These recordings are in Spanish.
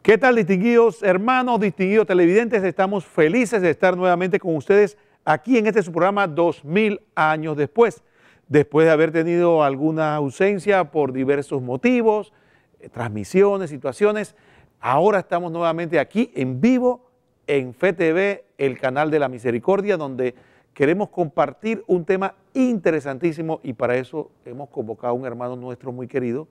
¿Qué tal, distinguidos hermanos, distinguidos televidentes? Estamos felices de estar nuevamente con ustedes aquí en este su programa 2000 años después. Después de haber tenido alguna ausencia por diversos motivos, transmisiones, situaciones, ahora estamos nuevamente aquí en vivo en FETV, el canal de la misericordia, donde queremos compartir un tema interesantísimo y para eso hemos convocado a un hermano nuestro muy querido,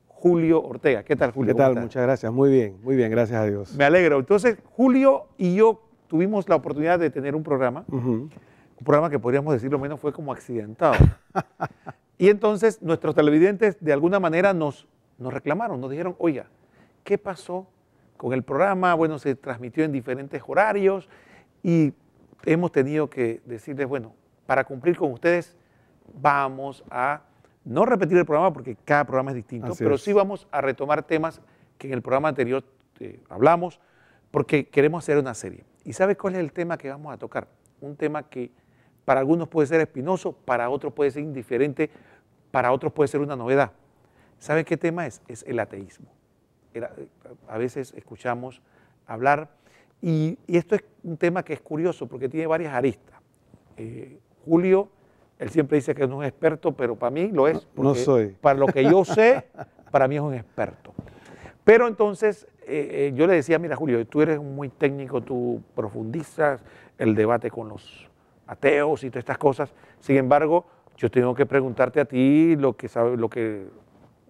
Julio Ortega. ¿Qué tal, Julio? ¿Qué tal? Muchas gracias. Muy bien, gracias a Dios. Me alegro. Entonces, Julio y yo tuvimos la oportunidad de tener un programa, un programa que podríamos decir lo menos fue como accidentado. Y entonces nuestros televidentes de alguna manera nos reclamaron, nos dijeron, oiga, ¿qué pasó con el programa? Bueno, se transmitió en diferentes horarios y hemos tenido que decirles, bueno, para cumplir con ustedes vamos a no repetir el programa porque cada programa es distinto, pero sí vamos a retomar temas que en el programa anterior hablamos porque queremos hacer una serie. ¿Y sabe cuál es el tema que vamos a tocar? Un tema que para algunos puede ser espinoso, para otros puede ser indiferente, para otros puede ser una novedad. ¿Sabe qué tema es? Es el ateísmo. A veces escuchamos hablar y esto es un tema que es curioso porque tiene varias aristas. Julio, él siempre dice que no es un experto, pero para mí lo es. No soy. Para lo que yo sé, para mí es un experto. Pero entonces yo le decía, mira Julio, tú eres muy técnico, tú profundizas el debate con los ateos y todas estas cosas. Sin embargo, yo tengo que preguntarte a ti lo que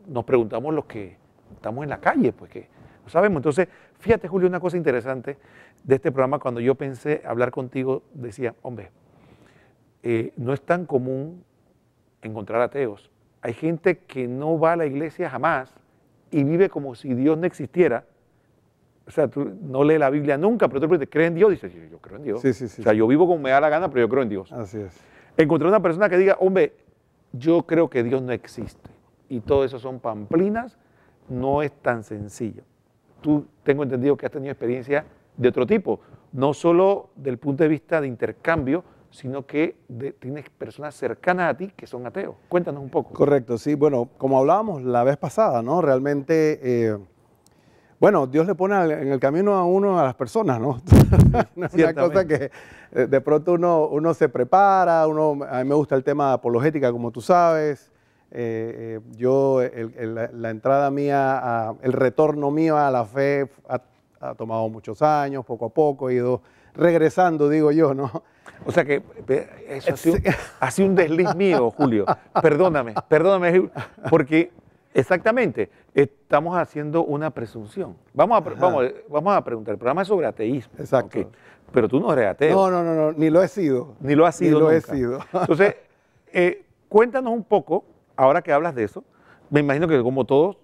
nos preguntamos los que estamos en la calle, pues que no sabemos. Entonces, fíjate Julio, una cosa interesante de este programa, cuando yo pensé hablar contigo, decía, hombre, no es tan común encontrar ateos. Hay gente que no va a la iglesia jamás y vive como si Dios no existiera. O sea, tú no lees la Biblia nunca, pero tú preguntas, ¿crees en Dios? Dices, yo creo en Dios. Sí. O sea, yo vivo como me da la gana, pero yo creo en Dios. Así es. Encontré una persona que diga, hombre, yo creo que Dios no existe. Y todo eso son pamplinas, no es tan sencillo. Tú tengo entendido que has tenido experiencia de otro tipo, no solo del punto de vista de intercambio, sino que tienes personas cercanas a ti que son ateos. Cuéntanos un poco. Correcto, sí. Bueno, como hablábamos la vez pasada, ¿no? Realmente, bueno, Dios le pone en el camino a uno a las personas, ¿no? No es una cosa que de pronto uno se prepara, a mí me gusta el tema de apologética, como tú sabes. La entrada mía, el retorno mío a la fe ha tomado muchos años, poco a poco, he ido regresando, digo yo, ¿no? O sea que eso ha sido un desliz mío, Julio. Perdóname, porque exactamente, estamos haciendo una presunción. Vamos a preguntar, el programa es sobre ateísmo. Exacto. Okay, pero tú no eres ateo. No, ni lo he sido. Ni lo has sido nunca. He sido. Entonces, cuéntanos un poco, ahora que hablas de eso, me imagino que como todos,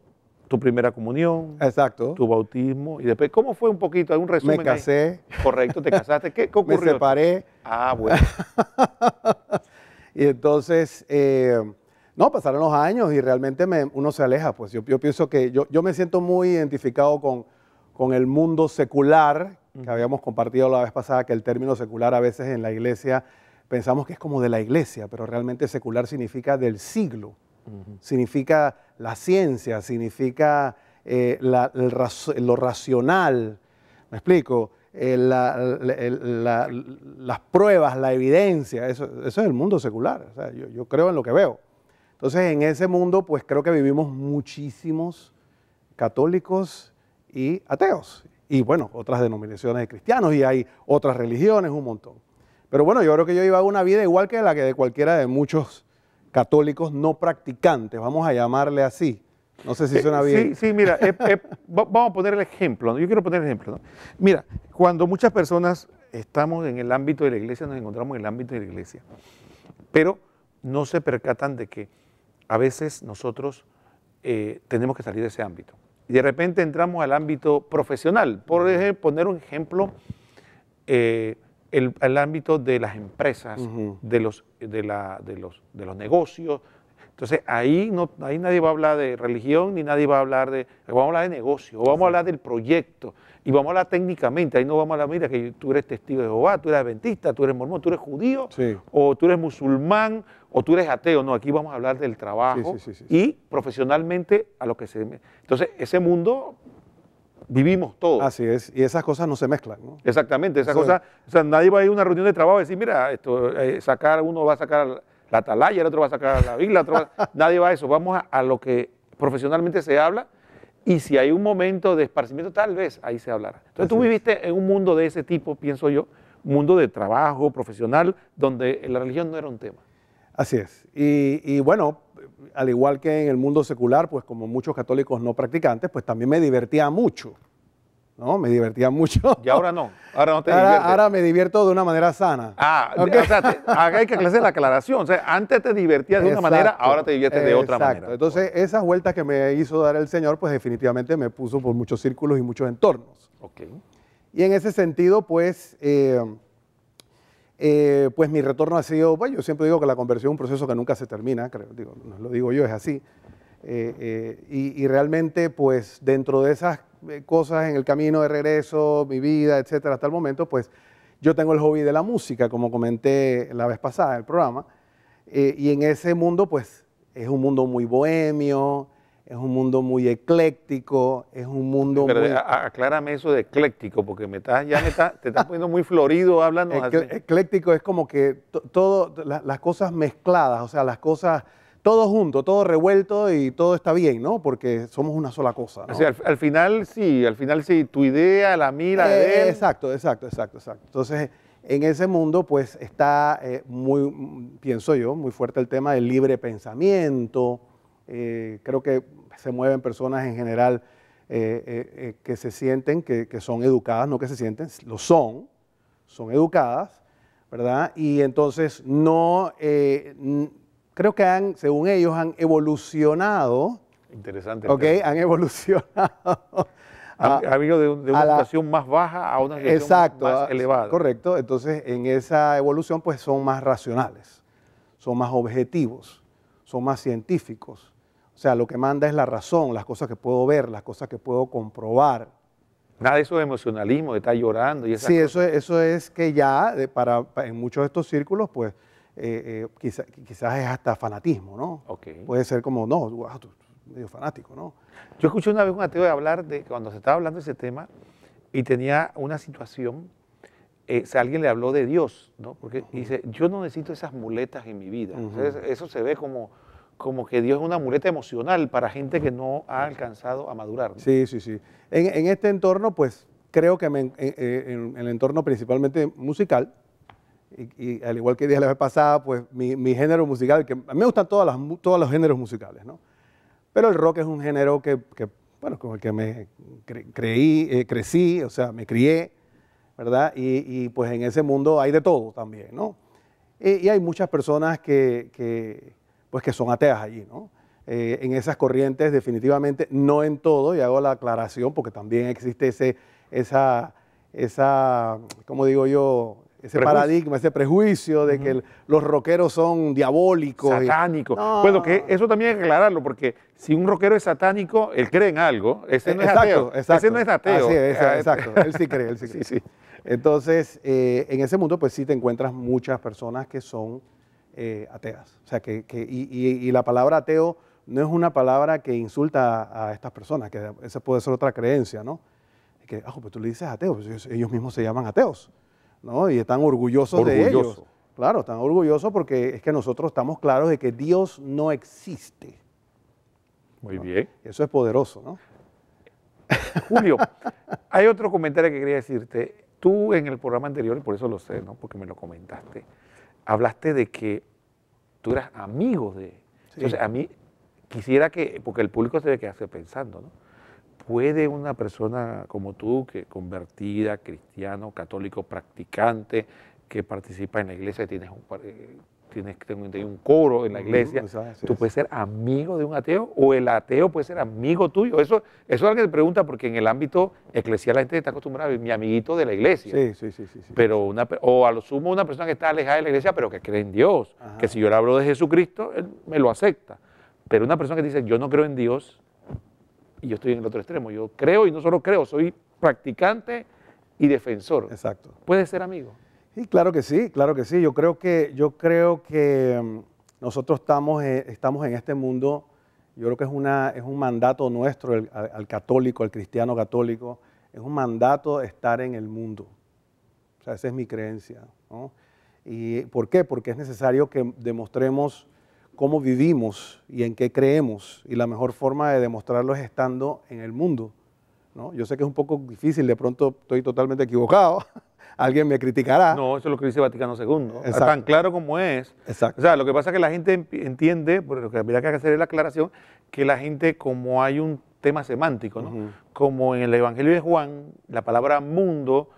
tu primera comunión, exacto, tu bautismo, y después, ¿cómo fue un poquito? ¿Algún resumen? Me casé. Ahí? Correcto, te casaste. ¿Qué ocurrió? Me separé. Ah, bueno. Y entonces, no, pasaron los años y realmente uno se aleja. Pues yo pienso que yo me siento muy identificado con el mundo secular, que habíamos compartido la vez pasada, que el término secular a veces en la iglesia pensamos que es como de la iglesia, pero realmente secular significa del siglo. Significa la ciencia, significa lo racional, ¿me explico? Las pruebas, la evidencia, eso es el mundo secular. O sea, yo creo en lo que veo. Entonces, en ese mundo, pues creo que vivimos muchísimos católicos y ateos. Y bueno, otras denominaciones de cristianos y hay otras religiones, un montón. Pero bueno, yo creo que yo iba una vida igual que la que de cualquiera de muchos católicos no practicantes, vamos a llamarle así. No sé si suena bien. Sí, mira, vamos a poner el ejemplo, ¿no? Yo quiero poner el ejemplo, ¿no? Mira, cuando muchas personas estamos en el ámbito de la iglesia, nos encontramos en el ámbito de la iglesia, pero no se percatan de que a veces nosotros tenemos que salir de ese ámbito. Y de repente entramos al ámbito profesional. Por ejemplo, poner un ejemplo, el ámbito de las empresas, de los negocios. Entonces, ahí nadie va a hablar de religión, ni nadie va a hablar vamos a hablar de negocio, o vamos a hablar del proyecto, y vamos a hablar técnicamente. Ahí no vamos a hablar, mira, que tú eres testigo de Jehová, tú eres adventista, tú eres mormón, tú eres judío, o tú eres musulmán, o tú eres ateo. No, aquí vamos a hablar del trabajo y profesionalmente a lo que se... Entonces, ese mundo vivimos todos. Así es, y esas cosas no se mezclan, ¿no? Exactamente, esas cosas, o sea, nadie va a ir a una reunión de trabajo y decir, mira, uno va a sacar la atalaya, el otro va a sacar la Biblia, nadie va a eso, vamos a lo que profesionalmente se habla, y si hay un momento de esparcimiento, tal vez ahí se hablará. Entonces tú viviste en un mundo de ese tipo, pienso yo, un mundo de trabajo profesional, donde la religión no era un tema. Así es, y bueno, al igual que en el mundo secular, pues como muchos católicos no practicantes, pues también me divertía mucho, ¿no? Me divertía mucho. Y ahora no te diviertes. Ahora me divierto de una manera sana. Okay. O sea, hay que hacer la aclaración. O sea, antes te divertías de una manera, ahora te diviertes de otra manera. Entonces, esas vueltas que me hizo dar el Señor, pues definitivamente me puso por muchos círculos y muchos entornos. Okay. Y en ese sentido, pues mi retorno ha sido, bueno, yo siempre digo que la conversión es un proceso que nunca se termina, creo, no lo digo yo, es así. Y realmente, pues dentro de esas cosas en el camino de regreso, mi vida, etcétera, hasta el momento, pues yo tengo el hobby de la música, como comenté la vez pasada en el programa, y en ese mundo, pues es un mundo muy bohemio, es un mundo muy ecléctico, es un mundo pero muy... Aclárame eso de ecléctico, porque te estás poniendo muy florido hablando así. Ecléctico es como que las cosas mezcladas, o sea, las cosas, todo junto, todo revuelto y todo está bien, ¿no? Porque somos una sola cosa, ¿no? O sea, al final sí, tu idea, la mía, la de él. Exacto. Entonces, en ese mundo, pues está pienso yo, muy fuerte el tema del libre pensamiento. Creo que se mueven personas en general que se sienten, que son educadas, no que se sienten, lo son educadas, ¿verdad? Y entonces creo que según ellos, han evolucionado. Interesante. Ok, han evolucionado. Ha habido de una situación más baja a una situación más elevada. Correcto. Entonces, en esa evolución, pues son más racionales, son más objetivos, son más científicos. O sea, lo que manda es la razón, las cosas que puedo ver, las cosas que puedo comprobar. Nada de eso de emocionalismo, de estar llorando y esas cosas. Sí, eso es que ya en muchos de estos círculos, pues quizás es hasta fanatismo, ¿no? Okay. Puede ser como, no, wow, tú medio fanático, ¿no? Yo escuché una vez un ateo hablar de cuando se estaba hablando de ese tema y tenía una situación, alguien le habló de Dios, ¿no? Porque dice, yo no necesito esas muletas en mi vida. Entonces, eso se ve como que Dios es una muleta emocional para gente que no ha alcanzado a madurar, ¿no? Sí. En este entorno, pues creo que en el entorno principalmente musical, y al igual que dije la vez pasada, pues mi género musical, que a mí me gustan todos los géneros musicales, ¿no? Pero el rock es un género bueno, con el que me crecí, o sea, me crié, ¿verdad? Y pues en ese mundo hay de todo también, ¿no? Y hay muchas personas que son ateas allí, ¿no? En esas corrientes definitivamente, no en todo, y hago la aclaración porque también existe ¿cómo digo yo? Ese paradigma, ese prejuicio de que los rockeros son diabólicos. Satánicos. No. Bueno, que eso también hay que aclararlo, porque si un rockero es satánico, él cree en algo, ese no es ateo. Ese no es ateo. Así es, exacto, él sí cree. Sí. Entonces, en ese mundo, pues sí te encuentras muchas personas que son ateas. O sea, y la palabra ateo no es una palabra que insulta a estas personas, que esa puede ser otra creencia, ¿no? Que, pues tú le dices ateo, pues ellos mismos se llaman ateos, ¿no? Y están orgullosos de ellos. Claro, están orgullosos porque es que nosotros estamos claros de que Dios no existe. Muy bien. Eso es poderoso, ¿no? Julio, hay otro comentario que quería decirte. Tú en el programa anterior, y por eso lo sé, ¿no? Porque me lo comentaste, hablaste de que tú eras amigo de... Sí. Entonces, a mí quisiera porque el público se debe quedarse pensando, ¿no? ¿Puede una persona como tú, que convertida, cristiano, católico, practicante, que participa en la iglesia, tienes un coro en la iglesia, tú puedes ser amigo de un ateo o el ateo puede ser amigo tuyo? Eso es algo que te pregunta porque en el ámbito eclesial la gente está acostumbrada a mi amiguito de la iglesia. Sí. Pero o a lo sumo una persona que está alejada de la iglesia pero que cree en Dios, que si yo le hablo de Jesucristo, él me lo acepta. Pero una persona que dice yo no creo en Dios, y yo estoy en el otro extremo, yo creo y no solo creo, soy practicante y defensor. Exacto. ¿Puede ser amigo? Sí, claro que sí. Yo creo que nosotros estamos en este mundo Yo creo que es un mandato nuestro, al católico, al cristiano católico, es un mandato estar en el mundo. O sea, esa es mi creencia, ¿no? ¿Y por qué? Porque es necesario que demostremos cómo vivimos y en qué creemos. Y la mejor forma de demostrarlo es estando en el mundo, ¿no? Yo sé que es un poco difícil, de pronto estoy totalmente equivocado. Alguien me criticará. No, eso es lo que dice Vaticano II. Exacto. Tan claro como es. Exacto. O sea, lo que pasa es que la gente entiende, por lo que habría que hacer es la aclaración, que la gente, como hay un tema semántico, ¿no? Como en el Evangelio de Juan, la palabra mundo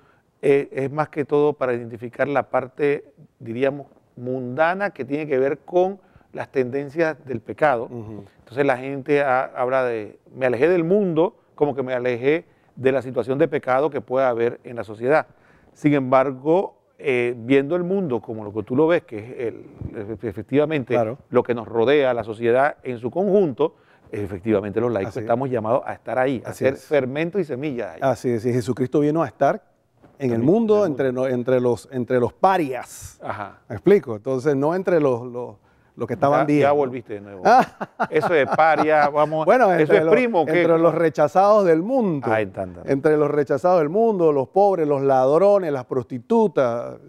es más que todo para identificar la parte, diríamos, mundana que tiene que ver con las tendencias del pecado. Entonces la gente habla de, me alejé del mundo, como que me alejé de la situación de pecado que pueda haber en la sociedad. Sin embargo, viendo el mundo como lo que tú lo ves, que es efectivamente claro, lo que nos rodea, la sociedad en su conjunto, efectivamente los laicos estamos llamados a estar ahí, a ser fermento y semilla. Así es, y Jesucristo vino a estar en el mundo, entre los parias. Ajá. ¿Me explico? Entonces, no entre los que estaban bien. Ya volviste de nuevo. Eso es paria, vamos. Bueno, eso es primo. Entre los rechazados del mundo. Entre los rechazados del mundo, los pobres, los ladrones, las prostitutas.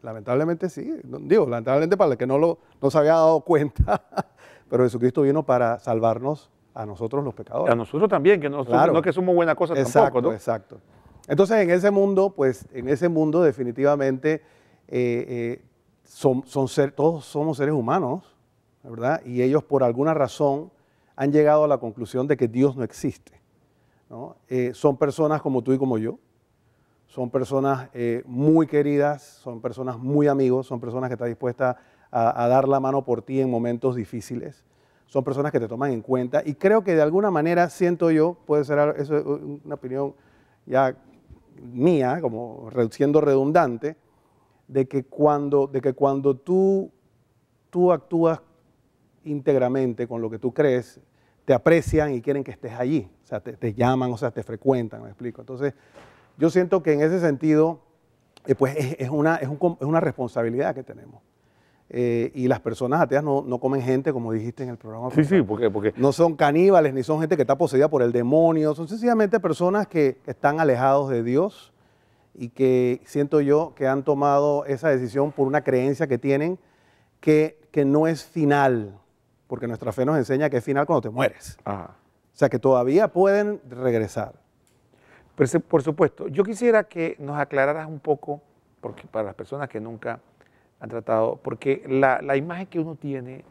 Lamentablemente sí. Digo, lamentablemente para el que no se había dado cuenta. Pero Jesucristo vino para salvarnos a nosotros los pecadores. A nosotros también, que nosotros, no es que somos buena cosa tampoco, ¿no? Exacto. Entonces, en ese mundo definitivamente todos somos seres humanos, ¿verdad? Y ellos por alguna razón han llegado a la conclusión de que Dios no existe, ¿no? Son personas como tú y como yo, son personas muy queridas, son personas muy amigos, son personas que están dispuestas a dar la mano por ti en momentos difíciles, son personas que te toman en cuenta y creo que de alguna manera siento yo, puede ser eso es una opinión ya mía, como siendo redundante, de que cuando tú actúas íntegramente con lo que tú crees, te aprecian y quieren que estés allí, o sea, te llaman, o sea, te frecuentan, ¿me explico? Entonces, yo siento que en ese sentido, pues es una responsabilidad que tenemos. Y las personas ateas no comen gente, como dijiste en el programa. Sí, porque no son caníbales, ni son gente que está poseída por el demonio, son sencillamente personas que están alejados de Dios y que siento yo que han tomado esa decisión por una creencia que tienen que no es final, porque nuestra fe nos enseña que es final cuando te mueres. Ajá. O sea, que todavía pueden regresar. Pero, por supuesto, yo quisiera que nos aclararas un poco, porque para las personas que nunca han tratado, porque la imagen que uno tiene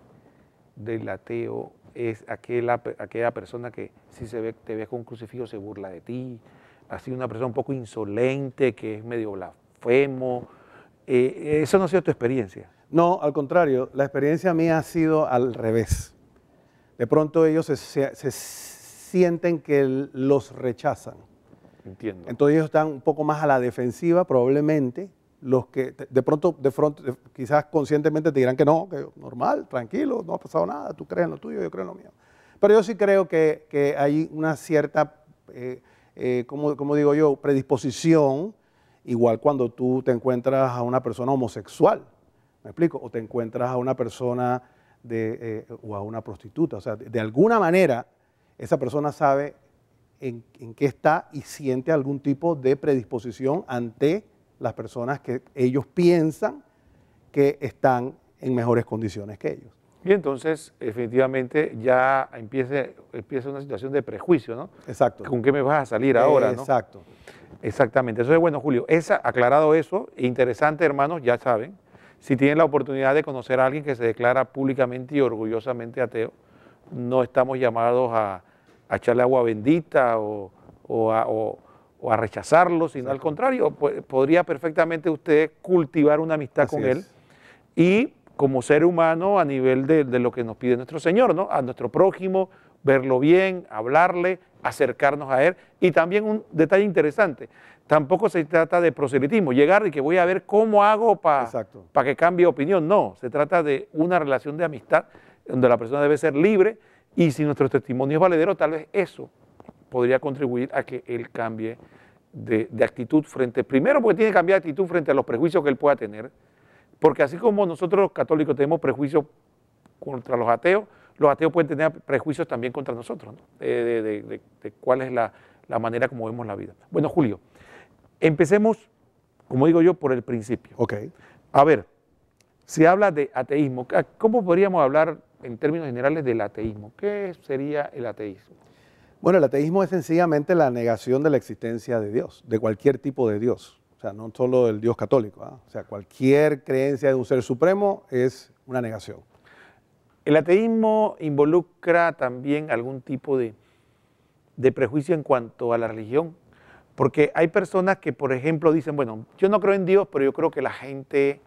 del ateo es aquella persona que si te ves con un crucifijo se burla de ti, así una persona un poco insolente, que es medio blasfemo. ¿Eso no ha sido tu experiencia? No, al contrario, la experiencia mía ha sido al revés. De pronto ellos se sienten que los rechazan. Entiendo. Entonces ellos están un poco más a la defensiva, probablemente. Los que de pronto, quizás conscientemente te dirán que no, que normal, tranquilo, no ha pasado nada, tú crees en lo tuyo, yo creo en lo mío. Pero yo sí creo que hay una cierta, como digo yo, predisposición, igual cuando tú te encuentras a una persona homosexual, ¿me explico? O te encuentras a una persona o a una prostituta. O sea, de alguna manera esa persona sabe en qué está y siente algún tipo de predisposición ante las personas que ellos piensan que están en mejores condiciones que ellos. Y entonces, definitivamente, ya empieza una situación de prejuicio, ¿no? Exacto. ¿Con qué me vas a salir ahora, no? Exacto. Exactamente. Entonces, bueno, Julio, aclarado eso, interesante, hermanos, ya saben, si tienen la oportunidad de conocer a alguien que se declara públicamente y orgullosamente ateo, no estamos llamados a echarle agua bendita o a rechazarlo, sino al contrario, podría perfectamente usted cultivar una amistad con él y como ser humano a nivel de lo que nos pide nuestro Señor, ¿no? A nuestro prójimo, verlo bien, hablarle, acercarnos a él. Y también un detalle interesante, tampoco se trata de proselitismo, llegar y que voy a ver cómo hago para que cambie opinión. No, se trata de una relación de amistad donde la persona debe ser libre y si nuestro testimonio es valedero, tal vez eso podría contribuir a que él cambie de actitud primero porque tiene que cambiar de actitud frente a los prejuicios que él pueda tener, porque así como nosotros los católicos tenemos prejuicios contra los ateos, los ateos pueden tener prejuicios también contra nosotros, ¿no? De cuál es la manera como vemos la vida. Bueno, Julio, empecemos, como digo yo, por el principio. Ok. A ver, se habla de ateísmo. ¿Cómo podríamos hablar en términos generales del ateísmo? ¿Qué sería el ateísmo? Bueno, el ateísmo es sencillamente la negación de la existencia de Dios, de cualquier tipo de Dios. O sea, no solo del Dios católico. O sea, cualquier creencia de un ser supremo es una negación. ¿El ateísmo involucra también algún tipo de prejuicio en cuanto a la religión? Porque hay personas que, por ejemplo, dicen, bueno, yo no creo en Dios, pero yo creo que la gente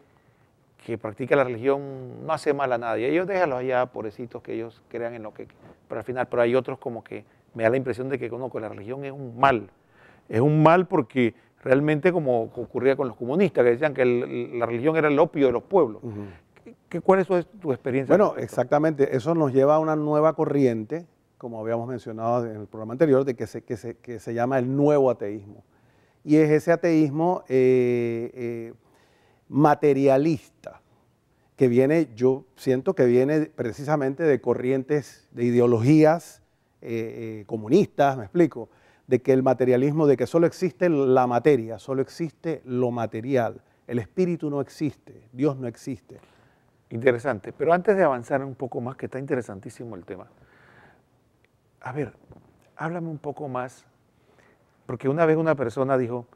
que practica la religión no hace mal a nadie. Ellos déjalos allá, pobrecitos, que ellos crean en lo que... Pero al final, pero hay otros como que me da la impresión de que la religión es un mal. Es un mal porque realmente, como ocurría con los comunistas, que decían que la religión era el opio de los pueblos. ¿Cuál es tu experiencia? Bueno, exactamente. Eso nos lleva a una nueva corriente, como habíamos mencionado en el programa anterior, de que se llama el nuevo ateísmo. Y es ese ateísmo materialista, que viene, yo siento que viene precisamente de corrientes, de ideologías comunistas, me explico, de que el materialismo, de que solo existe la materia, solo existe lo material, el espíritu no existe, Dios no existe. Interesante, pero antes de avanzar un poco más, que está interesantísimo el tema, a ver, háblame un poco más, porque una vez una persona dijo,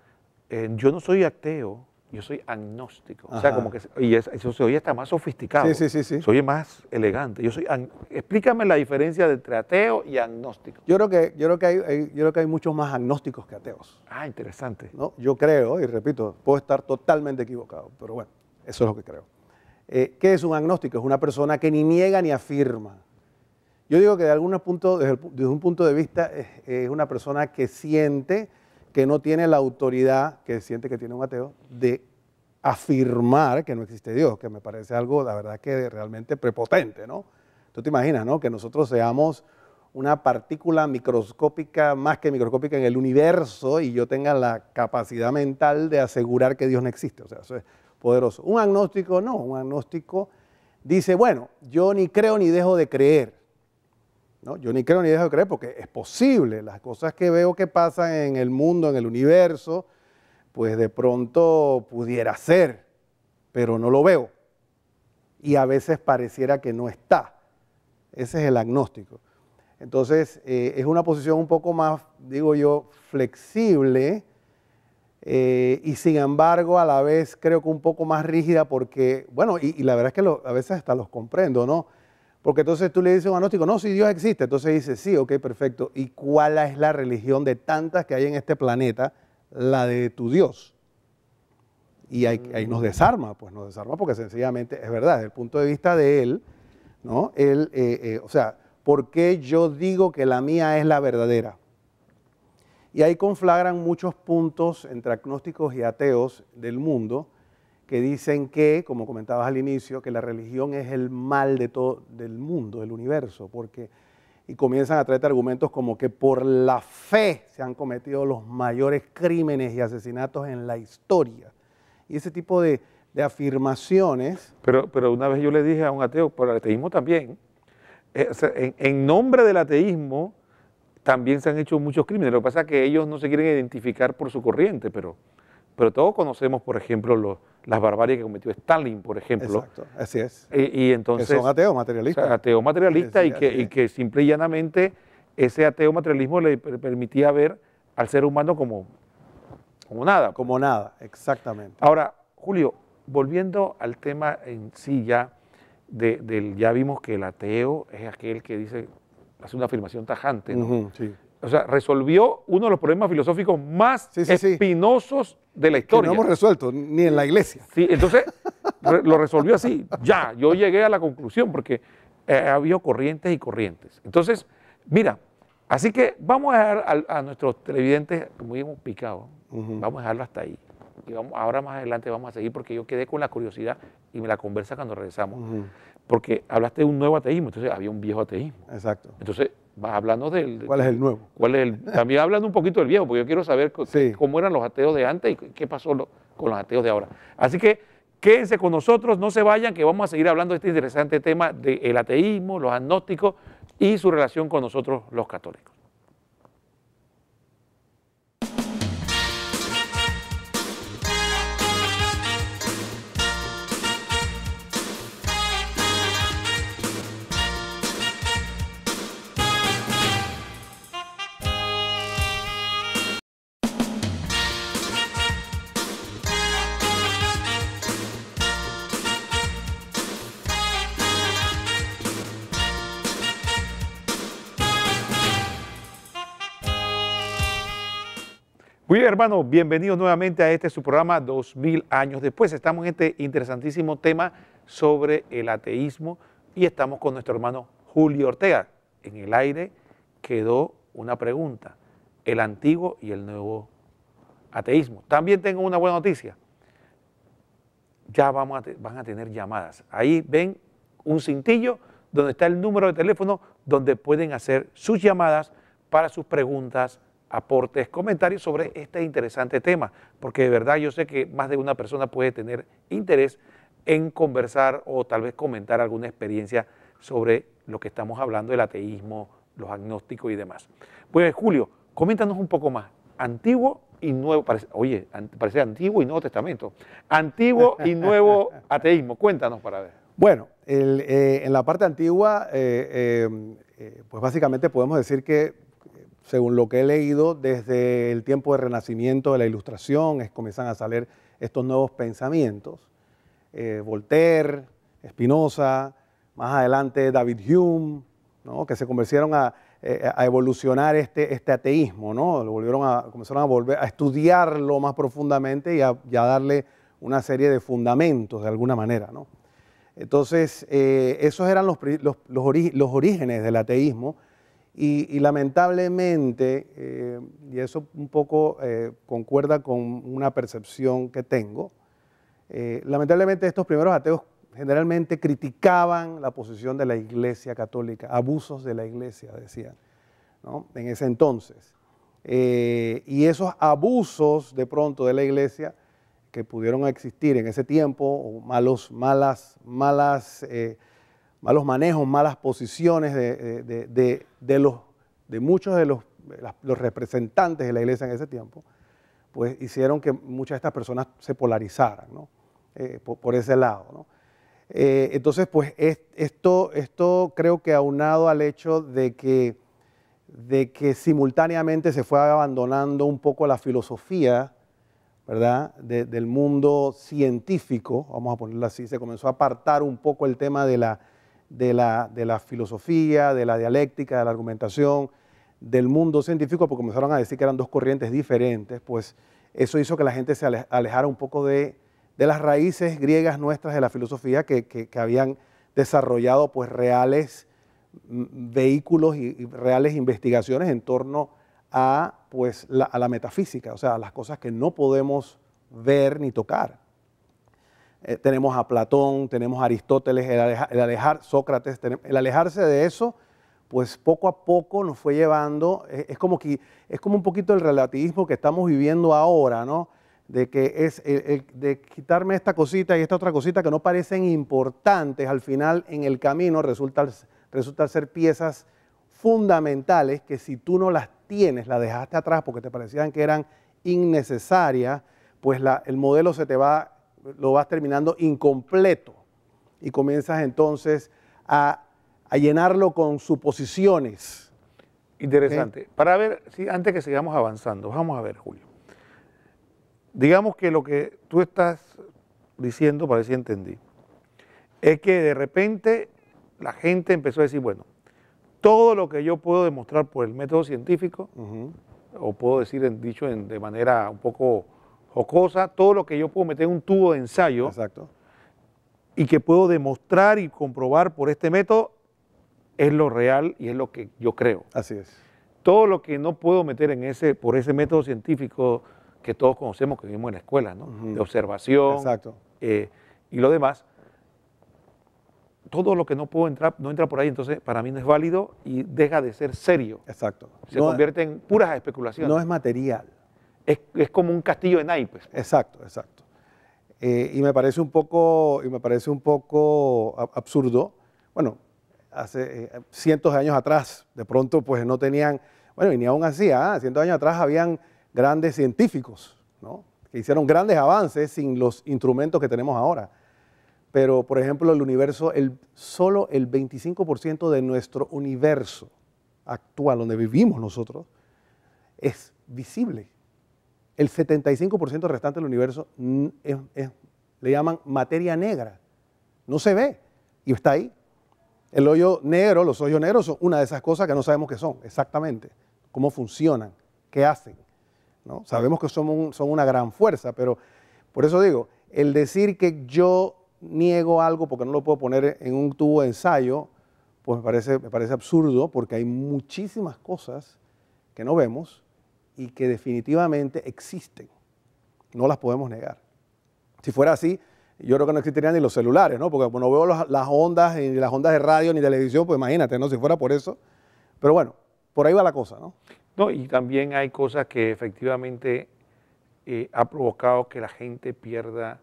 yo no soy ateo, yo soy agnóstico. Ajá. O sea, como que, y eso se oye hasta más sofisticado, sí. Se oye más elegante. Explícame la diferencia entre ateo y agnóstico. Yo creo que hay muchos más agnósticos que ateos. Ah, interesante. ¿No? Yo creo, y repito, puedo estar totalmente equivocado, pero bueno, eso es lo que creo. ¿Qué es un agnóstico? Es una persona que ni niega ni afirma. Yo digo que desde un punto de vista es una persona que siente que no tiene la autoridad que siente que tiene un ateo de afirmar que no existe Dios, que me parece algo, la verdad, que realmente prepotente, ¿no? Tú te imaginas, ¿no? Que nosotros seamos una partícula microscópica, más que microscópica en el universo, y yo tenga la capacidad mental de asegurar que Dios no existe. O sea, eso es poderoso. Un agnóstico no, un agnóstico dice, bueno, yo ni creo ni dejo de creer. ¿No? Yo ni creo ni dejo de creer porque es posible. Las cosas que veo que pasan en el mundo, en el universo, pues de pronto pudiera ser, pero no lo veo. Y a veces pareciera que no está. Ese es el agnóstico. Entonces, es una posición un poco más, digo yo, flexible y sin embargo a la vez creo que un poco más rígida porque, bueno, y la verdad es que a veces hasta los comprendo, ¿no? Porque entonces tú le dices a un agnóstico, no, si Dios existe, entonces dice, sí, ok, perfecto. ¿Y cuál es la religión de tantas que hay en este planeta? La de tu Dios. Y ahí nos desarma, pues nos desarma porque sencillamente es verdad, desde el punto de vista de él, ¿no? O sea, ¿por qué yo digo que la mía es la verdadera? Y ahí conflagran muchos puntos entre agnósticos y ateos del mundo, que dicen que, como comentabas al inicio, que la religión es el mal de todo, del mundo, del universo, y comienzan a traer argumentos como que por la fe se han cometido los mayores crímenes y asesinatos en la historia. Y ese tipo de afirmaciones... Pero una vez yo le dije a un ateo, por el ateísmo también, o sea, en nombre del ateísmo también se han hecho muchos crímenes. Lo que pasa es que ellos no se quieren identificar por su corriente, pero todos conocemos, por ejemplo, las barbaries que cometió Stalin, por ejemplo. Exacto, así es. Y entonces, que son ateos materialistas. O sea, ateo materialista, sí, y que simple y llanamente ese ateo materialismo le permitía ver al ser humano como nada. Como nada, exactamente. Ahora, Julio, volviendo al tema en sí ya, ya vimos que el ateo es aquel que hace una afirmación tajante, ¿no? Sí. O sea, resolvió uno de los problemas filosóficos más espinosos de la historia. Que no hemos resuelto, ni en la iglesia. Sí, entonces lo resolvió así. Ya, yo llegué a la conclusión porque ha habido corrientes y corrientes. Entonces, mira, así que vamos a dejar a nuestros televidentes, como hemos picado, vamos a dejarlo hasta ahí. Y ahora más adelante vamos a seguir porque yo quedé con la curiosidad y me la conversa cuando regresamos. Porque hablaste de un nuevo ateísmo, entonces había un viejo ateísmo. Exacto. Entonces, vas hablando ¿Cuál es el nuevo? También hablando un poquito del viejo, porque yo quiero saber cómo eran los ateos de antes y qué pasó con los ateos de ahora. Así que Quédense con nosotros, no se vayan, que vamos a seguir hablando de este interesante tema del ateísmo, los agnósticos y su relación con nosotros los católicos. Muy bien, hermanos, bienvenidos nuevamente a su programa 2000 años después. Estamos en este interesantísimo tema sobre el ateísmo y estamos con nuestro hermano Julio Ortega. En el aire quedó una pregunta, el antiguo y el nuevo ateísmo. También tengo una buena noticia, ya van a tener llamadas. Ahí ven un cintillo donde está el número de teléfono donde pueden hacer sus llamadas para sus preguntas, aportes, comentarios sobre este interesante tema, porque de verdad yo sé que más de una persona puede tener interés en conversar o tal vez comentar alguna experiencia sobre lo que estamos hablando, el ateísmo, los agnósticos y demás. Pues Julio, coméntanos un poco más, antiguo y nuevo, parece Antiguo y Nuevo Testamento, antiguo y nuevo ateísmo, cuéntanos para ver. Bueno, en la parte antigua, pues básicamente podemos decir que según lo que he leído, desde el tiempo del Renacimiento, de la Ilustración, comienzan a salir estos nuevos pensamientos. Voltaire, Spinoza, más adelante David Hume, ¿no? Que se comenzaron a evolucionar este ateísmo, ¿no? Comenzaron a volver a estudiarlo más profundamente y a darle una serie de fundamentos de alguna manera, ¿no? Entonces, esos eran los orígenes del ateísmo. Y lamentablemente, y eso un poco concuerda con una percepción que tengo, lamentablemente estos primeros ateos generalmente criticaban la posición de la Iglesia Católica, abusos de la Iglesia, decían, ¿no? En ese entonces. Y esos abusos de pronto de la Iglesia que pudieron existir en ese tiempo, o malos manejos, malas posiciones de muchos de los representantes de la Iglesia en ese tiempo, pues hicieron que muchas de estas personas se polarizaran, ¿no? Por ese lado, ¿no? Entonces, pues esto creo que aunado al hecho de que simultáneamente se fue abandonando un poco la filosofía, ¿verdad? Del mundo científico, vamos a ponerlo así, se comenzó a apartar un poco el tema de la filosofía, de la dialéctica, de la argumentación, del mundo científico, porque comenzaron a decir que eran dos corrientes diferentes, pues eso hizo que la gente se alejara un poco de las raíces griegas nuestras de la filosofía que habían desarrollado pues reales vehículos y reales investigaciones en torno a pues a la metafísica, o sea, a las cosas que no podemos ver ni tocar. Tenemos a Platón, tenemos a Aristóteles, Sócrates, el alejarse de eso, pues poco a poco nos fue llevando, es como un poquito el relativismo que estamos viviendo ahora, ¿no? De que de quitarme esta cosita y esta otra cosita que no parecen importantes, al final en el camino resultan ser piezas fundamentales que si tú no las tienes, las dejaste atrás porque te parecían que eran innecesarias, pues el modelo lo vas terminando incompleto y comienzas entonces a llenarlo con suposiciones. Interesante. Para ver, antes que sigamos avanzando, vamos a ver, Julio. Digamos que lo que tú estás diciendo, parece que entendí, es que de repente la gente empezó a decir, bueno, todo lo que yo puedo demostrar por el método científico, o puedo decir de manera un poco jocosa, todo lo que yo puedo meter en un tubo de ensayo, exacto, y que puedo demostrar y comprobar por este método, es lo real y es lo que yo creo. Así es. Todo lo que no puedo meter por ese método científico que todos conocemos, que vimos en la escuela, ¿no? De observación, exacto, y lo demás, todo lo que no entra por ahí, entonces para mí no es válido y deja de ser serio. Exacto. Se convierte en puras especulaciones. No es material. Es como un castillo de naipes. Exacto, exacto. Y me parece un poco, absurdo. Bueno, hace cientos de años atrás, de pronto pues no tenían, bueno, y ni aún así, cientos de años atrás habían grandes científicos, ¿no?, que hicieron grandes avances sin los instrumentos que tenemos ahora. Pero, por ejemplo, el universo, solo el 25% de nuestro universo actual, donde vivimos nosotros, es visible. El 75% restante del universo le llaman materia negra. No se ve y está ahí. El hoyo negro, los hoyos negros son una de esas cosas que no sabemos qué son exactamente, cómo funcionan, qué hacen, ¿no? Sabemos que son una gran fuerza, pero por eso digo, el decir que yo niego algo porque no lo puedo poner en un tubo de ensayo, pues me parece absurdo, porque hay muchísimas cosas que no vemos y que definitivamente existen. No las podemos negar. Si fuera así, yo creo que no existirían ni los celulares, ¿no? Porque no veo las ondas, ni las ondas de radio, ni televisión, pues imagínate, ¿no? Si fuera por eso. Pero bueno, por ahí va la cosa, ¿no? No, y también hay cosas que efectivamente ha provocado que la gente pierda,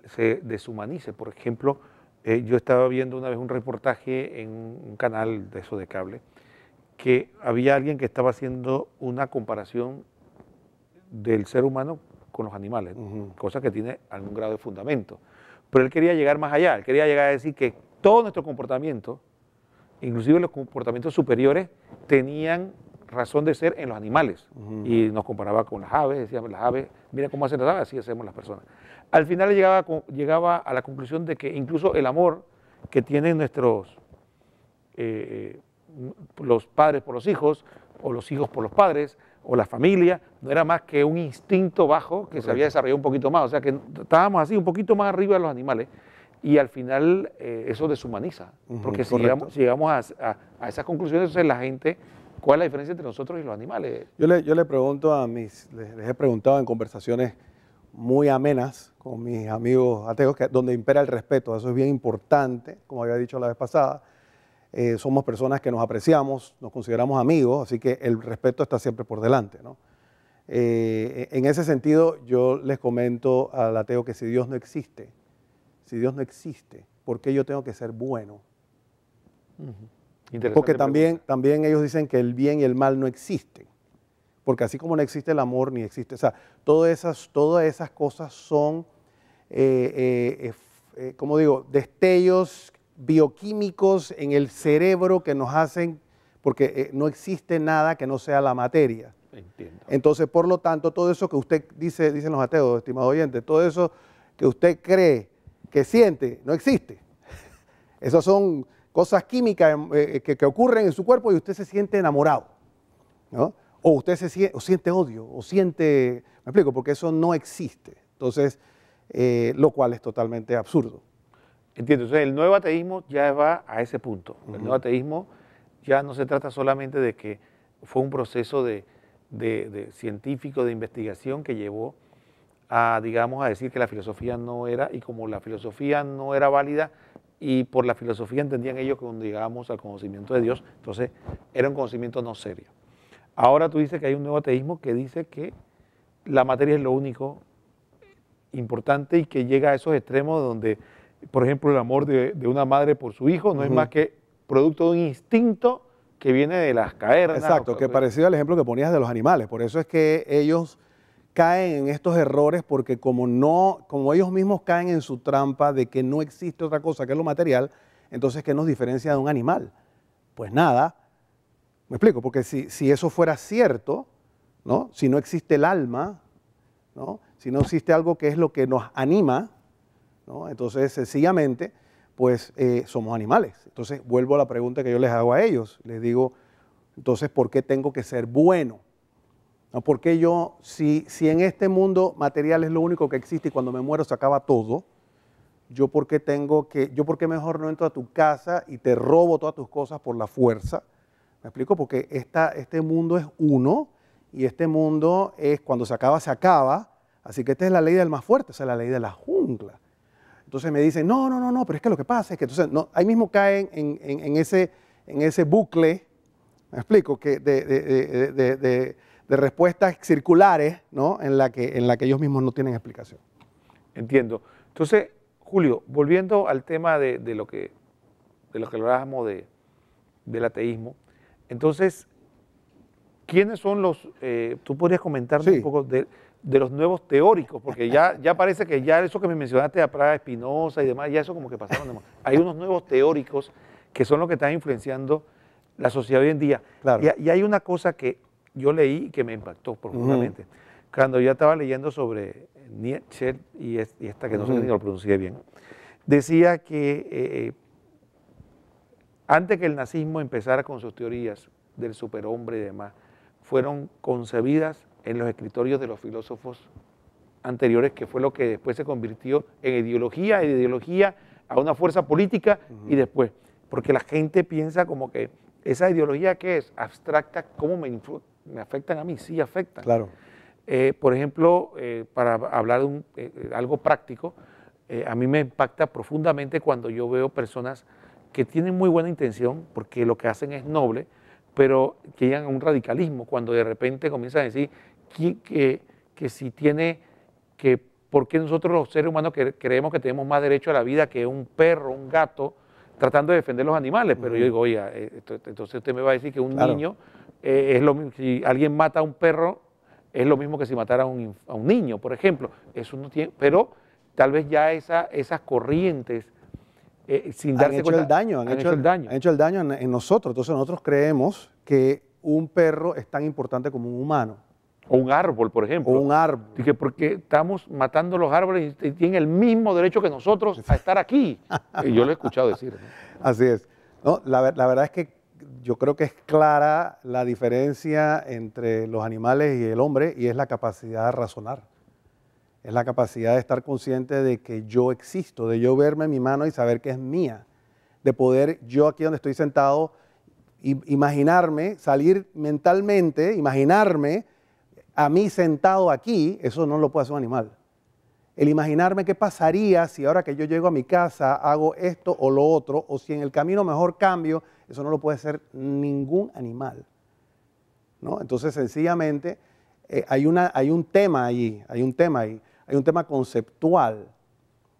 se deshumanice. Por ejemplo, yo estaba viendo una vez un reportaje en un canal de eso de cable, que había alguien que estaba haciendo una comparación del ser humano con los animales, cosa que tiene algún grado de fundamento. Pero él quería llegar más allá, él quería llegar a decir que todo nuestro comportamiento, inclusive los comportamientos superiores, tenían razón de ser en los animales. Y nos comparaba con las aves, decíamos las aves, mira cómo hacen las aves, así hacemos las personas. Al final llegaba a la conclusión de que incluso el amor que tienen los padres por los hijos, o los hijos por los padres, o la familia, no era más que un instinto bajo que se había desarrollado un poquito más. O sea que estábamos así, un poquito más arriba de los animales. Y al final eso deshumaniza. Porque si llegamos a esas conclusiones, entonces la gente, ¿cuál es la diferencia entre nosotros y los animales? Yo le pregunto les he preguntado en conversaciones muy amenas con mis amigos ateos, donde impera el respeto. Eso es bien importante, como había dicho la vez pasada. Somos personas que nos apreciamos, nos consideramos amigos, así que el respeto está siempre por delante, ¿no? En ese sentido, yo les comento al ateo que si Dios no existe, ¿por qué yo tengo que ser bueno? Porque también ellos dicen que el bien y el mal no existen. Porque así como no existe el amor, ni existe. O sea, todas esas cosas son, como digo, destellos bioquímicos en el cerebro que nos hacen, porque no existe nada que no sea la materia. Entiendo. Entonces, por lo tanto, todo eso que usted dicen los ateos, estimado oyente, todo eso que usted cree que siente, no existe. Esas son cosas químicas que ocurren en su cuerpo y usted se siente enamorado, ¿no? O usted siente odio, o siente, me explico, porque eso no existe. Entonces, lo cual es totalmente absurdo. Entiendo. Entonces, el nuevo ateísmo ya va a ese punto. El nuevo ateísmo ya no se trata solamente de que fue un proceso de científico, de investigación que llevó a, digamos, a decir que la filosofía no era, y como la filosofía no era válida, y por la filosofía entendían ellos que cuando llegábamos al conocimiento de Dios, entonces era un conocimiento no serio. Ahora tú dices que hay un nuevo ateísmo que dice que la materia es lo único importante y que llega a esos extremos donde, por ejemplo, el amor de una madre por su hijo no es más que producto de un instinto que viene de las cavernas. Exacto, que parecido al ejemplo que ponías de los animales. Por eso es que ellos caen en estos errores, porque como ellos mismos caen en su trampa de que no existe otra cosa que lo material, entonces ¿qué nos diferencia de un animal? Pues nada. Me explico, porque si eso fuera cierto, ¿no? Si no existe el alma, ¿no? Si no existe algo que es lo que nos anima, ¿no? Entonces sencillamente, pues somos animales. Entonces vuelvo a la pregunta que yo les hago a ellos. Les digo, entonces, ¿por qué tengo que ser bueno? ¿No? Porque yo, si en este mundo material es lo único que existe y cuando me muero se acaba todo, yo por qué mejor no entro a tu casa y te robo todas tus cosas por la fuerza? ¿Me explico? Porque este mundo es uno y este mundo es cuando se acaba, se acaba. Así que esta es la ley del más fuerte, esa es la ley de la jungla. Entonces me dicen, no, pero es que lo que pasa es que entonces ahí mismo caen en ese bucle, ¿me explico? Que de respuestas circulares, ¿no? en la que ellos mismos no tienen explicación. Entiendo. Entonces, Julio, volviendo al tema de lo que hablábamos del ateísmo, entonces, ¿quiénes son los, tú podrías comentarnos un poco de los nuevos teóricos? Porque ya parece que ya eso que me mencionaste de Praga, Spinoza y demás, ya eso como que pasaron de moda. Hay unos nuevos teóricos que son los que están influenciando la sociedad hoy en día. Claro. Y hay una cosa que yo leí y que me impactó profundamente. Cuando yo estaba leyendo sobre Nietzsche y esta que no sé si lo pronuncié bien, decía que antes que el nazismo empezara con sus teorías del superhombre y demás, fueron concebidas en los escritorios de los filósofos anteriores, que fue lo que después se convirtió en ideología, y de ideología a una fuerza política, y después, porque la gente piensa como que esa ideología que es abstracta, ¿cómo me afectan a mí? Sí, afectan. Claro. Por ejemplo, para hablar de algo práctico, a mí me impacta profundamente cuando yo veo personas que tienen muy buena intención, porque lo que hacen es noble, pero que llegan a un radicalismo, cuando de repente comienzan a decir que si tiene, que por qué nosotros los seres humanos creemos que tenemos más derecho a la vida que un perro, un gato, tratando de defender los animales. Pero yo digo, oiga, entonces usted me va a decir que un niño es lo mismo, si alguien mata a un perro, es lo mismo que si matara a un niño, por ejemplo. Eso no tiene, pero tal vez ya esas corrientes, sin darse cuenta, han hecho el daño en nosotros. Entonces nosotros creemos que un perro es tan importante como un humano. O un árbol, por ejemplo. O un árbol. Dije, porque estamos matando los árboles y tienen el mismo derecho que nosotros a estar aquí. Y yo lo he escuchado decir, ¿no? Así es. No, la verdad es que yo creo que es clara la diferencia entre los animales y el hombre, y es la capacidad de razonar. Es la capacidad de estar consciente de que yo existo, de yo verme en mi mano y saber que es mía. De poder, yo aquí donde estoy sentado, imaginarme, salir mentalmente, imaginarme a mí sentado aquí, eso no lo puede hacer un animal. El imaginarme qué pasaría si ahora que yo llego a mi casa hago esto o lo otro, o si en el camino mejor cambio, eso no lo puede hacer ningún animal, ¿no? Entonces, sencillamente, hay un tema ahí, hay un tema conceptual,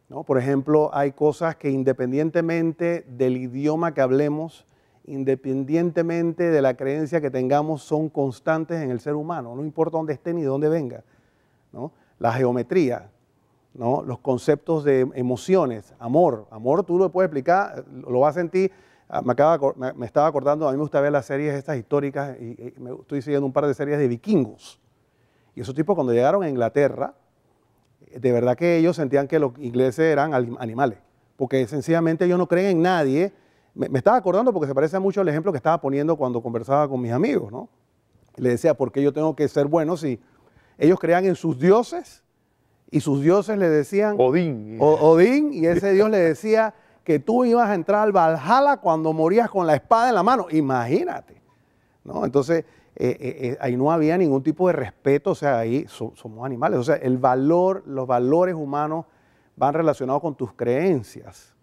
¿no? Por ejemplo, hay cosas que independientemente del idioma que hablemos, independientemente de la creencia que tengamos, son constantes en el ser humano, no importa dónde esté ni de dónde venga, ¿no? La geometría, ¿no? Los conceptos de emociones, amor tú lo puedes explicar, lo vas a sentir. Me estaba acordando, a mí me gusta ver las series estas históricas y estoy siguiendo un par de series de vikingos. Y esos tipos cuando llegaron a Inglaterra, de verdad que ellos sentían que los ingleses eran animales, porque sencillamente ellos no creen en nadie. Me estaba acordando porque se parece mucho al ejemplo que estaba poniendo cuando conversaba con mis amigos, ¿no? Le decía, ¿por qué yo tengo que ser bueno si ellos creían en sus dioses y sus dioses le decían Odín, y ese dios le decía que tú ibas a entrar al Valhalla cuando morías con la espada en la mano? Imagínate, ¿no? Entonces, ahí no había ningún tipo de respeto, o sea, ahí somos animales. O sea, los valores humanos van relacionados con tus creencias,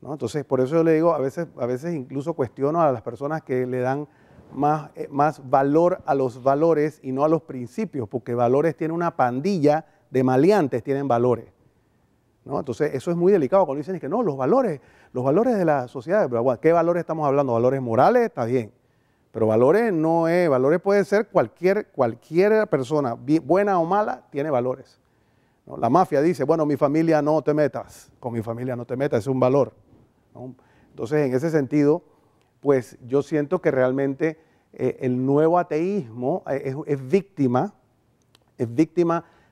¿no? Entonces, por eso yo le digo, a veces incluso cuestiono a las personas que le dan más valor a los valores y no a los principios, porque valores tiene una pandilla de maleantes, tienen valores, ¿no? Entonces, eso es muy delicado cuando dicen que no, los valores de la sociedad. Pero, bueno, ¿qué valores estamos hablando? ¿Valores morales? Está bien. Pero valores no es, valores puede ser cualquier persona, buena o mala, tiene valores, ¿no? La mafia dice, bueno, mi familia no te metas, con mi familia no te metas, es un valor, ¿no? Entonces, en ese sentido, pues yo siento que realmente el nuevo ateísmo es víctima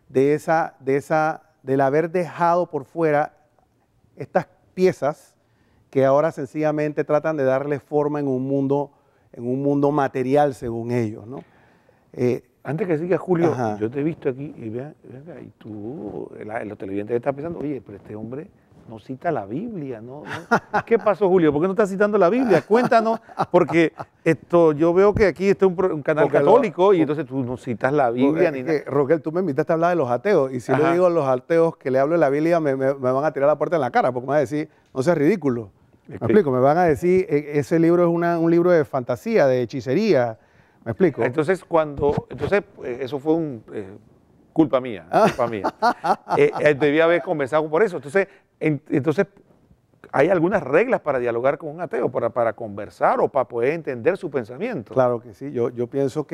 del haber dejado por fuera estas piezas que ahora sencillamente tratan de darle forma en un mundo material según ellos, ¿no? Antes que siga, Julio, Ajá. yo te he visto aquí y y tú, los televidentes están pensando, oye, pero este hombre no cita la Biblia, ¿no? ¿Qué pasó, Julio? ¿Por qué no está citando la Biblia? Cuéntanos, porque yo veo que aquí está un canal católico y entonces tú no citas la Biblia ni nada. Roquel, tú me invitaste a hablar de los ateos, y si le digo a los ateos que le hablo de la Biblia, me van a tirar la puerta en la cara, porque me van a decir, no seas ridículo. ¿Me explico? Me van a decir, ese libro es un libro de fantasía, de hechicería. ¿Me explico? Entonces, eso fue culpa mía, culpa mía. Debía haber conversado por eso. Entonces, ¿hay algunas reglas para dialogar con un ateo, para conversar o para poder entender su pensamiento? Claro que sí. Yo pienso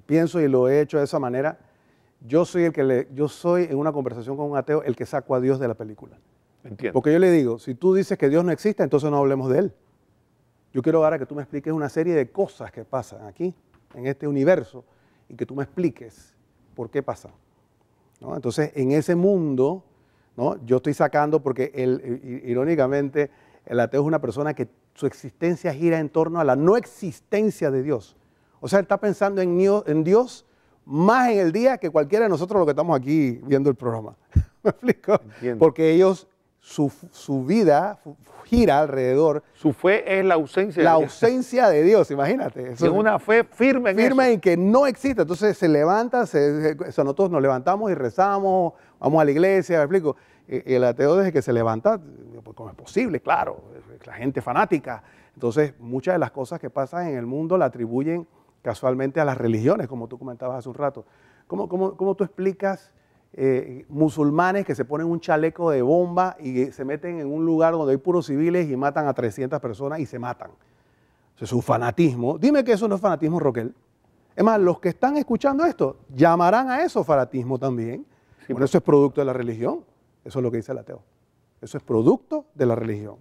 pienso y lo he hecho de esa manera. Yo soy en una conversación con un ateo el que saco a Dios de la película. Entiendo. Porque yo le digo, si tú dices que Dios no existe, entonces no hablemos de Él. Yo quiero ahora que tú me expliques una serie de cosas que pasan aquí, en este universo, y que tú me expliques por qué pasan, ¿no? Entonces, en ese mundo, ¿no? Yo estoy sacando, porque irónicamente, el ateo es una persona que su existencia gira en torno a la no existencia de Dios. O sea, él está pensando en Dios más en el día que cualquiera de nosotros los que estamos aquí viendo el programa. ¿Me explico? Entiendo. Porque ellos, su vida gira alrededor. Su fe es la ausencia La de Dios. ausencia de Dios, imagínate. Es una fe firme en firme eso. en que no existe. Entonces se levanta, nosotros nos levantamos y rezamos, vamos a la iglesia, ¿me explico? El ateo desde que se levanta, pues, ¿cómo es posible? Claro, la gente fanática. Entonces muchas de las cosas que pasan en el mundo la atribuyen casualmente a las religiones, como tú comentabas hace un rato. ¿Cómo tú explicas musulmanes que se ponen un chaleco de bomba y se meten en un lugar donde hay puros civiles y matan a 300 personas y se matan? Eso es un fanatismo. Dime que eso no es fanatismo, Roquel. Es más, los que están escuchando esto llamarán a eso fanatismo también. Sí, bueno, eso es producto de la religión. Eso es lo que dice el ateo. Eso es producto de la religión.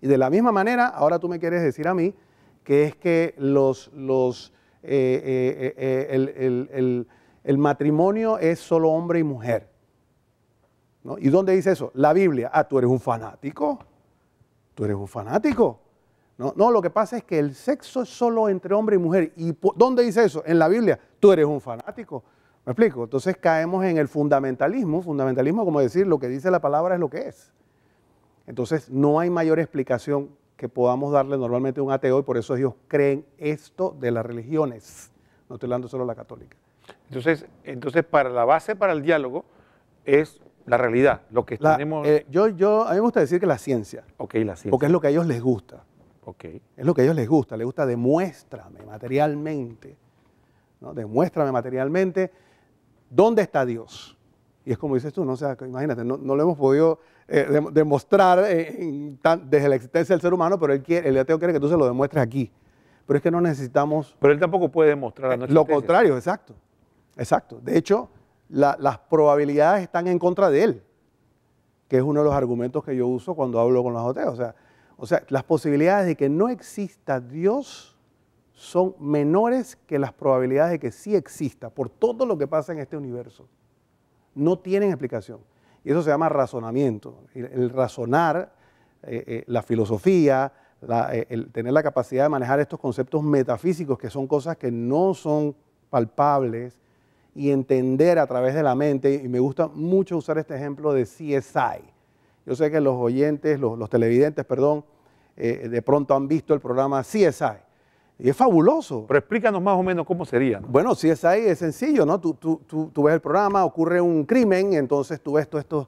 Y de la misma manera, ahora tú me quieres decir a mí que es que el matrimonio es solo hombre y mujer, ¿no? ¿Y dónde dice eso? La Biblia. Ah, tú eres un fanático. Tú eres un fanático. No, lo que pasa es que el sexo es solo entre hombre y mujer. ¿Y dónde dice eso? En la Biblia. Tú eres un fanático. ¿Me explico? Entonces caemos en el fundamentalismo. Fundamentalismo, como decir, lo que dice la palabra es lo que es. Entonces no hay mayor explicación que podamos darle normalmente a un ateo y por eso ellos creen esto de las religiones. No estoy hablando solo de la católica. Entonces para la base para el diálogo es la realidad, lo que tenemos. A mí me gusta decir que la ciencia. Ok, la ciencia. Porque es lo que a ellos les gusta. Ok. Es lo que a ellos les gusta demuéstrame materialmente, ¿no? Demuéstrame materialmente dónde está Dios. Y es como dices tú, ¿no? O sea, imagínate, no lo hemos podido demostrar desde la existencia del ser humano, pero el ateo quiere que tú se lo demuestres aquí. Pero es que no necesitamos. Pero él tampoco puede demostrar la Lo contrario, exacto. Exacto. De hecho, las probabilidades están en contra de él, que es uno de los argumentos que yo uso cuando hablo con los ateos. O sea, las posibilidades de que no exista Dios son menores que las probabilidades de que sí exista por todo lo que pasa en este universo. No tienen explicación. Y eso se llama razonamiento. El razonar, la filosofía, el tener la capacidad de manejar estos conceptos metafísicos, que son cosas que no son palpables, y entender a través de la mente. Y me gusta mucho usar este ejemplo de CSI. Yo sé que los oyentes, los televidentes, perdón, de pronto han visto el programa CSI. Y es fabuloso. Pero explícanos más o menos cómo sería, ¿no? Bueno, CSI es sencillo, ¿no? Tú ves el programa, ocurre un crimen, y entonces tú ves todos estos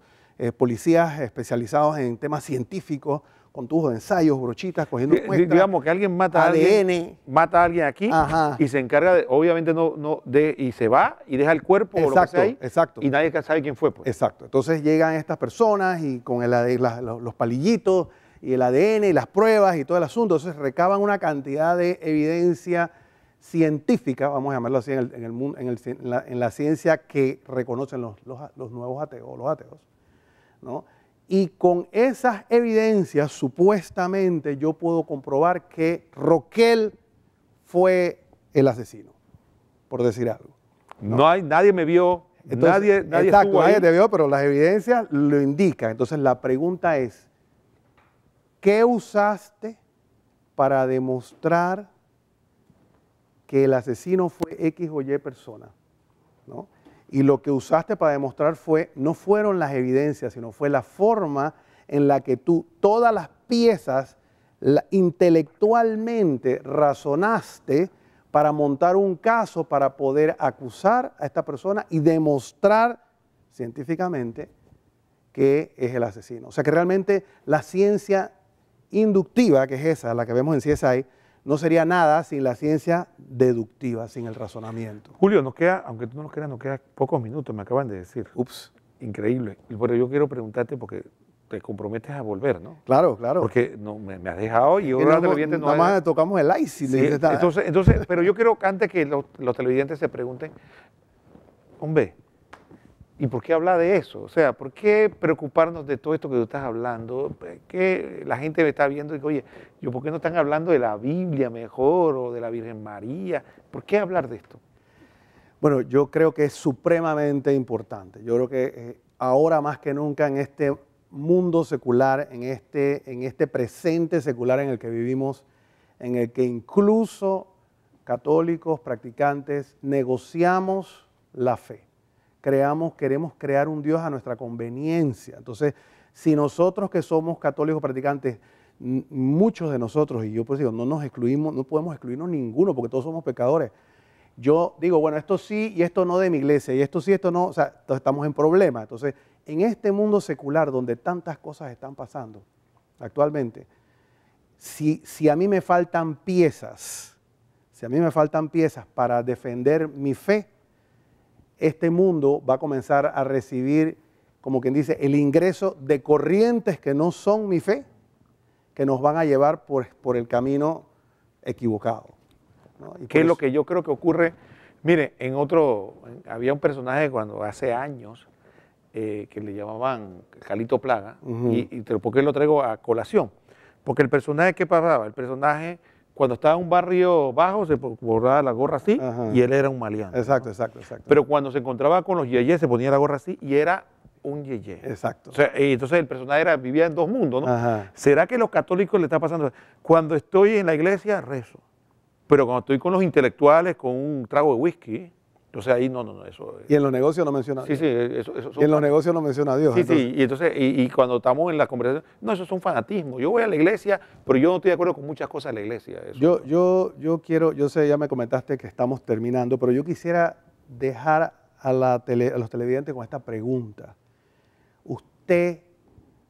policías especializados en temas científicos, con tubos de ensayos, brochitas, cogiendo muestras. Digamos que alguien mata a alguien aquí. Ajá. Y se encarga de, obviamente y se va y deja el cuerpo o lo que sea ahí, exacto. Y nadie sabe quién fue, pues. Exacto. Entonces llegan estas personas y con los palillitos y el ADN y las pruebas y todo el asunto, entonces recaban una cantidad de evidencia científica, vamos a llamarlo así, en la ciencia que reconocen los nuevos ateos, los ateos, ¿no? Y con esas evidencias, supuestamente, yo puedo comprobar que Roquel fue el asesino, por decir algo. Nadie me vio, entonces, nadie exacto, estuvo ahí. Nadie te vio, pero las evidencias lo indican. Entonces la pregunta es, ¿qué usaste para demostrar que el asesino fue X o Y persona? ¿No? Y lo que usaste para demostrar no fueron las evidencias, sino fue la forma en la que tú, todas las piezas, intelectualmente razonaste para montar un caso para poder acusar a esta persona y demostrar científicamente que es el asesino. O sea que realmente la ciencia inductiva, que es esa, la que vemos en CSI, no sería nada sin la ciencia deductiva, sin el razonamiento. Julio, nos queda, aunque tú no nos creas, nos quedan pocos minutos, me acaban de decir. Ups. Increíble. Pero yo quiero preguntarte porque te comprometes a volver, ¿no? Claro, claro. Porque no, me has dejado y yo Que los no, televidentes nada más tocamos el ice. Sí, entonces, pero yo quiero que antes que los televidentes se pregunten, hombre, ¿y por qué hablar de eso? O sea, ¿por qué preocuparnos de todo esto que tú estás hablando? ¿Qué la gente me está viendo y dice, oye, ¿por qué no están hablando de la Biblia mejor o de la Virgen María? ¿Por qué hablar de esto? Bueno, yo creo que es supremamente importante. Yo creo que ahora más que nunca en este mundo secular, en este presente secular en el que vivimos, en el que incluso católicos, practicantes, negociamos la fe. Queremos crear un Dios a nuestra conveniencia. Entonces, si nosotros que somos católicos practicantes, muchos de nosotros, y yo pues digo, no nos excluimos, no podemos excluirnos ninguno porque todos somos pecadores. Yo digo, bueno, esto sí y esto no de mi iglesia, y esto sí, esto no, o sea, estamos en problemas. Entonces, en este mundo secular donde tantas cosas están pasando actualmente, si a mí me faltan piezas, para defender mi fe, este mundo va a comenzar a recibir, como quien dice, el ingreso de corrientes que no son mi fe, que nos van a llevar por el camino equivocado, ¿no? ¿Qué es lo que yo creo que ocurre? Mire, había un personaje cuando hace años que le llamaban Calito Plaga, ¿por qué lo traigo a colación? Porque el personaje, ¿qué pasaba? El personaje, cuando estaba en un barrio bajo, se borraba la gorra así, y él era un maleante. Exacto, ¿no? exacto. Pero cuando se encontraba con los yeyes, se ponía la gorra así, y era un yeye. Exacto. O sea, y entonces el personaje vivía en dos mundos, ¿no? Ajá. ¿Será que a los católicos le está pasando? Cuando estoy en la iglesia, rezo. Pero cuando estoy con los intelectuales, con un trago de whisky, entonces ahí no, eso... Y en los negocios no menciona a Dios. Sí, eso y en los negocios no menciona a Dios. Sí, entonces. y cuando estamos en la conversación, no, eso es un fanatismo. Yo voy a la iglesia, pero yo no estoy de acuerdo con muchas cosas de la iglesia. Eso. Yo sé, ya me comentaste que estamos terminando, pero yo quisiera dejar a los televidentes con esta pregunta. ¿Usted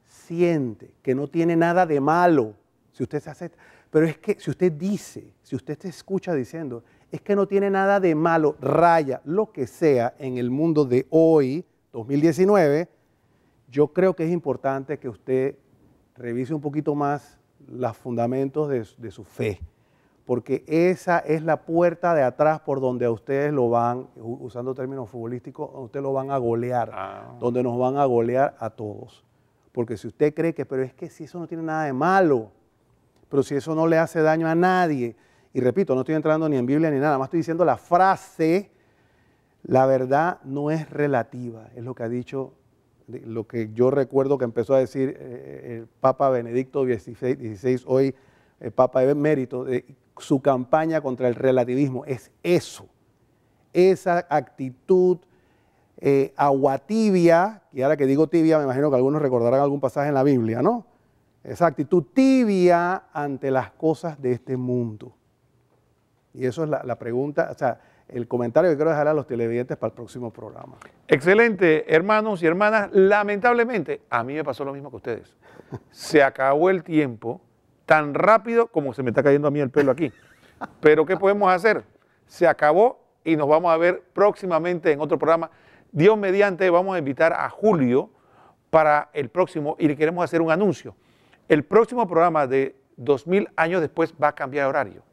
siente que no tiene nada de malo si usted se acepta? Pero es que si usted se escucha diciendo, es que no tiene nada de malo, raya, lo que sea en el mundo de hoy, 2019, yo creo que es importante que usted revise un poquito más los fundamentos de su fe, porque esa es la puerta de atrás por donde a ustedes lo van, usando términos futbolísticos, a ustedes lo van a golear, donde nos van a golear a todos. Porque si usted cree que, pero es que si eso no tiene nada de malo, pero si eso no le hace daño a nadie, y repito, no estoy entrando ni en Biblia ni nada, más estoy diciendo la frase, la verdad no es relativa, es lo que ha dicho, lo que yo recuerdo que empezó a decir el Papa Benedicto XVI, hoy el Papa emérito, su campaña contra el relativismo, es eso, esa actitud agua tibia, y ahora que digo tibia me imagino que algunos recordarán algún pasaje en la Biblia, ¿no? Esa actitud tibia ante las cosas de este mundo. Y eso es la pregunta, o sea, el comentario que quiero dejar a los televidentes para el próximo programa. Excelente, hermanos y hermanas. Lamentablemente, a mí me pasó lo mismo que ustedes. Se acabó el tiempo tan rápido como se me está cayendo a mí el pelo aquí. Pero ¿qué podemos hacer? Se acabó y nos vamos a ver próximamente en otro programa. Dios mediante, vamos a invitar a Julio para el próximo y le queremos hacer un anuncio. El próximo programa de 2000 años después va a cambiar de horario.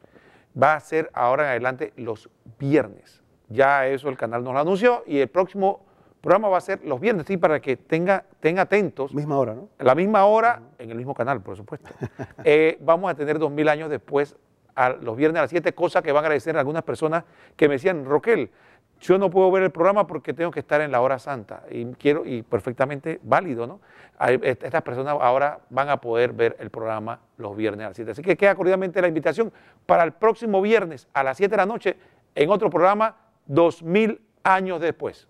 Va a ser ahora en adelante los viernes. Ya eso el canal nos lo anunció y el próximo programa va a ser los viernes, sí, para que estén atentos. Misma hora, ¿no? A la misma hora, en el mismo canal, por supuesto. Vamos a tener 2000 años después, los viernes a las 7, cosa que van a agradecer a algunas personas que me decían, Roquel, yo no puedo ver el programa porque tengo que estar en la hora santa y perfectamente válido, ¿no? Estas personas ahora van a poder ver el programa los viernes a las 7. Así que queda cordialmente la invitación para el próximo viernes a las 7 de la noche en otro programa 2000 años después.